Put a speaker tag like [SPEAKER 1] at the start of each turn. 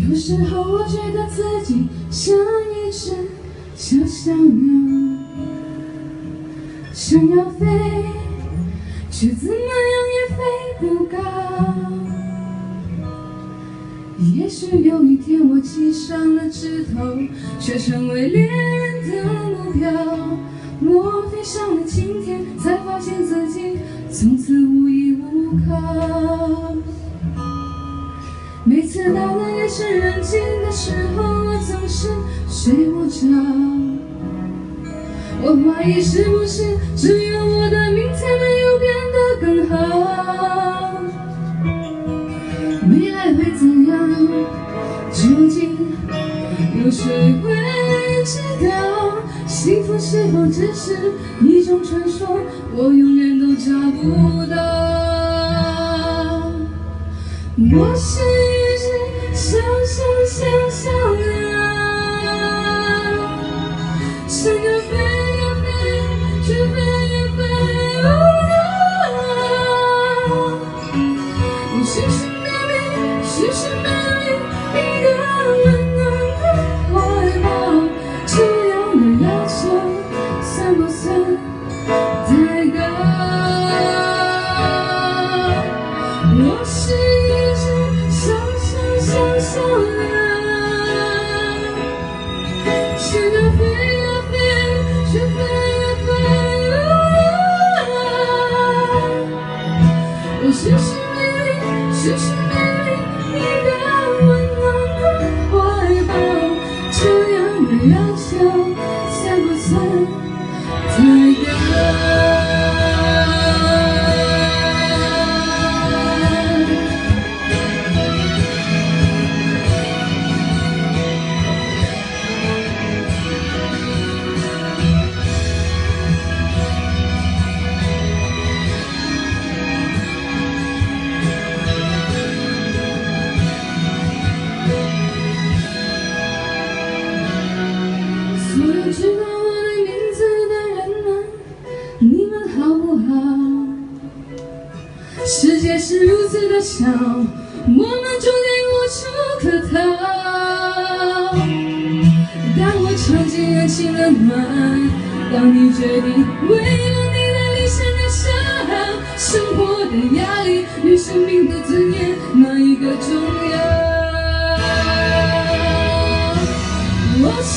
[SPEAKER 1] 有时候我觉得自己像一只小小鸟，想要飞，却怎么样也飞不高。也许有一天我系上了枝头，却成为猎人的目标。我飞上了青天，才发现自己从此无依无靠。每次到了夜深人静的时候，我总是睡不着。我怀疑是不是只有我的明天没有变得更好？未来会怎样？究竟有谁会知道？幸福是否只是一种传说？我永远都找不到。我是一只小小鸟，想要飞呀飞，却飞也飞不到。我寻寻觅觅，寻寻觅觅一个温暖的怀抱，这样的要求算不算太高？我是一只小鸟，想要飞呀飞，却飞也飞不到。我寻寻觅觅，寻寻觅觅一个温暖的怀抱，这样的要求算不算太高？所有知道我的名字的人们，你们好不好？世界是如此的小，我们注定无处可逃。当我尝尽人情冷暖，当你决定为了你的理想而消耗，生活的压力与生命的尊严，哪一个重要？我是